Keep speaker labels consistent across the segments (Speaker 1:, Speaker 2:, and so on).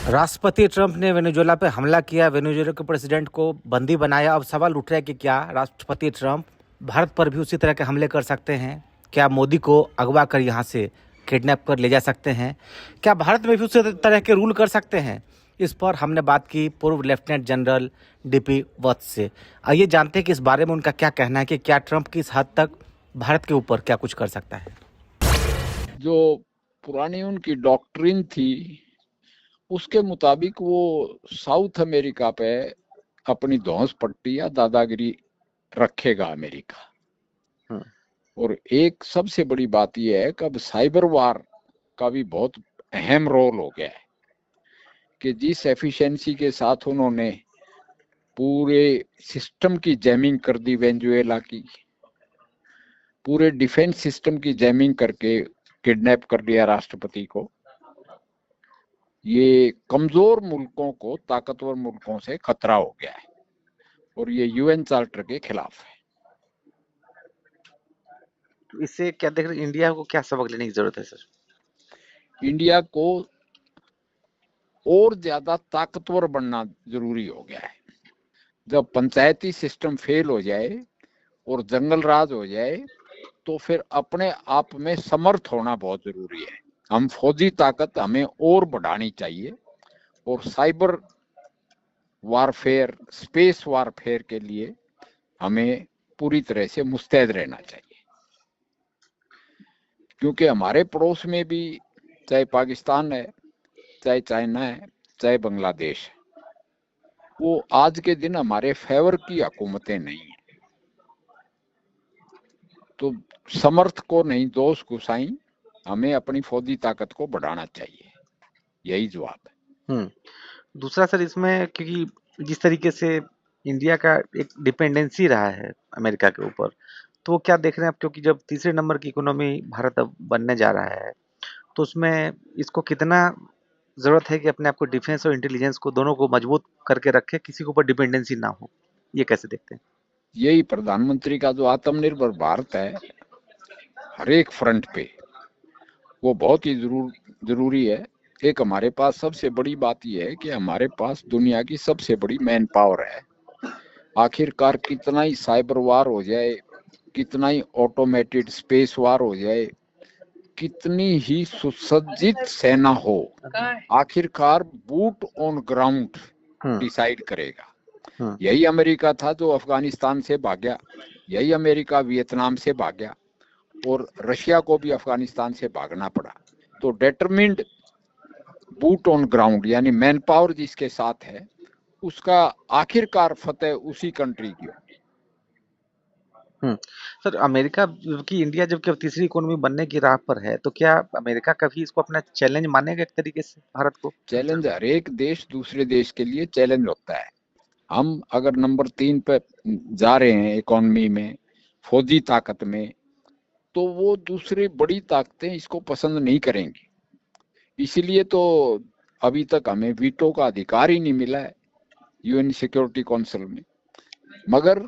Speaker 1: राष्ट्रपति ट्रंप ने वेनेजुएला पे हमला किया, वेनेजुएला के प्रेसिडेंट को बंदी बनाया। अब सवाल उठ रहा है कि क्या राष्ट्रपति ट्रंप भारत पर भी उसी तरह के हमले कर सकते हैं? क्या मोदी को अगवा कर यहाँ से किडनैप कर ले जा सकते हैं? क्या भारत में भी उसी तरह के रूल कर सकते हैं? इस पर हमने बात की पूर्व लेफ्टिनेंट जनरल डीपी वत्स से। आइए जानते हैं कि इस बारे में उनका क्या कहना है कि क्या ट्रंप किस हद तक भारत के ऊपर क्या कुछ कर सकता है।
Speaker 2: जो पुरानी उनकी डॉक्ट्रिन थी उसके मुताबिक वो साउथ अमेरिका पे अपनी धौंस पट्टी या दादागिरी रखेगा अमेरिका। और एक सबसे बड़ी बात यह है कि अब साइबर वार का भी बहुत अहम रोल हो गया है कि जिस एफिशिएंसी के साथ उन्होंने पूरे सिस्टम की जैमिंग कर दी, वेनेजुएला की पूरे डिफेंस सिस्टम की जैमिंग करके किडनैप कर लिया राष्ट्रपति को। ये कमजोर मुल्कों को ताकतवर मुल्कों से खतरा हो गया है और ये यूएन चार्टर के खिलाफ है।
Speaker 1: तो इससे क्या देख रहे हैं, इंडिया को क्या सबक लेने की जरूरत है सर?
Speaker 2: इंडिया को और ज्यादा ताकतवर बनना जरूरी हो गया है। जब पंचायती सिस्टम फेल हो जाए और जंगल राज हो जाए तो फिर अपने आप में समर्थ होना बहुत जरूरी है। हम फौजी ताकत हमें और बढ़ानी चाहिए और साइबर वारफेयर, स्पेस वारफेयर के लिए हमें पूरी तरह से मुस्तैद रहना चाहिए, क्योंकि हमारे पड़ोस में भी चाहे पाकिस्तान है, चाहे चाइना है, चाहे बांग्लादेश है, वो आज के दिन हमारे फेवर की हुकूमतें नहीं है। तो समर्थ को नहीं दोष घुसाई, हमें अपनी फौजी ताकत को बढ़ाना चाहिए, यही जवाब है।
Speaker 1: दूसरा सर, इसमें क्योंकि जिस तरीके से इंडिया का एक डिपेंडेंसी रहा है अमेरिका के ऊपर, तो वो क्या देख रहे हैं अब, क्योंकि जब तीसरे नंबर की इकोनॉमी भारत अब बनने जा रहा है, तो उसमें इसको कितना जरूरत है कि अपने आप को डिफेंस और इंटेलिजेंस को दोनों को मजबूत करके रखे, किसी के ऊपर डिपेंडेंसी ना हो। ये कैसे देखते हैं?
Speaker 2: यही प्रधानमंत्री का जो आत्मनिर्भर भारत है, हर एक फ्रंट पे वो बहुत ही जरूरी है। एक हमारे पास सबसे बड़ी बात यह है कि हमारे पास दुनिया की सबसे बड़ी मैन पावर है। आखिरकार कितना ही साइबर वार हो जाए, कितना ही ऑटोमेटेड स्पेस वार हो जाए, कितनी ही सुसज्जित सेना हो, आखिरकार बूट ऑन ग्राउंड डिसाइड करेगा। यही अमेरिका था जो अफगानिस्तान से भागा, यही अमेरिका वियतनाम से भागा और रशिया को भी अफगानिस्तान से भागना पड़ा। तो डिटरमिन्ड बूट ऑन ग्राउंड यानी मैन पावर जिसके साथ है, उसका आखिरकार फतेह उसी कंट्री की।
Speaker 1: सर, अमेरिका की इंडिया जबकि अब तीसरी इकोनॉमी बनने की राह पर है, तो क्या अमेरिका कभी इसको अपना चैलेंज मानेगा एक तरीके से भारत को?
Speaker 2: चैलेंज हर एक देश दूसरे देश के लिए चैलेंज होता है। हम अगर नंबर 3 पे जा रहे हैं इकोनॉमी में, फौजी ताकत में, तो वो दूसरी बड़ी ताकतें इसको पसंद नहीं करेंगी। इसीलिए तो अभी तक हमें वीटो का अधिकार ही नहीं मिला है यूएन सिक्योरिटी काउंसिल में, मगर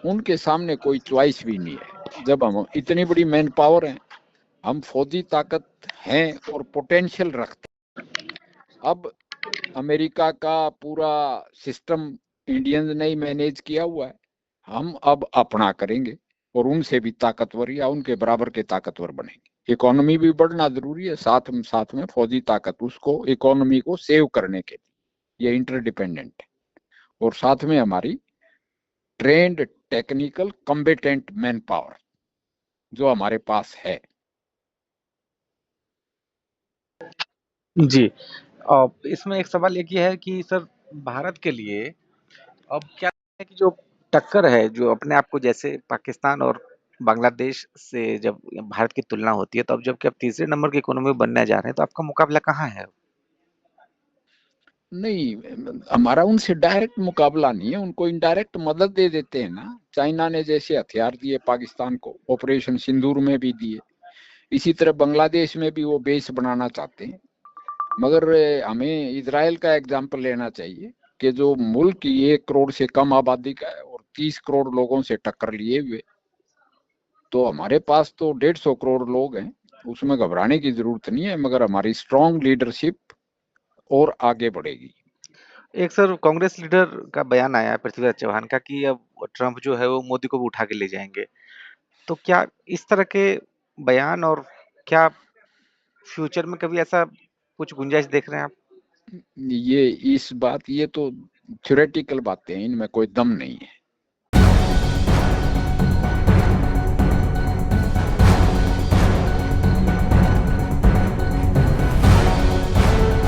Speaker 2: उनके सामने कोई चॉइस भी नहीं है। जब हम इतनी बड़ी मैन पावर हैं, हम फौजी ताकत हैं और पोटेंशियल रखते हैं। अब अमेरिका का पूरा सिस्टम इंडियंस ने ही मैनेज किया हुआ है, हम अब अपना करेंगे और उनसे भी ताकतवर या उनके बराबर के ताकतवर बनेंगे। इकोनॉमी भी बढ़ना जरूरी है, साथ में फौजी ताकत, उसको इकोनॉमी को सेव करने के लिए ये इंटरडिपेंडेंट है। और साथ में हमारी ट्रेंड टेक्निकल कॉम्बिटेंट मैन पावर जो हमारे पास है।
Speaker 1: जी। इसमें एक सवाल एक ये है कि सर, भारत के लिए अब क्या है कि जो टक्कर है, जो अपने आप को जैसे पाकिस्तान और बांग्लादेश से जब भारत की तुलना होती है, तो अब जबकि अब तीसरे नंबर की इकोनॉमी बनने जा रहे हैं, तो आपका मुकाबला कहाँ है?
Speaker 2: नहीं, हमारा उनसे डायरेक्ट मुकाबला नहीं है, उनको इनडायरेक्ट मदद दे देते हैं ना। चाइना ने जैसे हथियार दिए पाकिस्तान को, ऑपरेशन सिंदूर में भी दिए, इसी तरह बांग्लादेश में भी वो बेस बनाना चाहते हैं। मगर हमें इजराइल का एग्जाम्पल लेना चाहिए कि जो मुल्क 1 करोड़ से कम आबादी का है और 30 करोड़ लोगों से टक्कर लिए हुए, तो हमारे पास तो 150 करोड़ लोग हैं, उसमें घबराने की जरूरत नहीं है। मगर हमारी स्ट्रॉन्ग लीडरशिप और आगे बढ़ेगी।
Speaker 1: एक सर कांग्रेस लीडर का बयान आया है पृथ्वीराज चौहान का कि अब ट्रंप जो है वो मोदी को भी उठा के ले जाएंगे। तो क्या इस तरह के बयान और क्या फ्यूचर में कभी ऐसा कुछ गुंजाइश देख रहे हैं आप?
Speaker 2: ये तो थ्योरेटिकल बातें हैं, इनमें कोई दम नहीं है।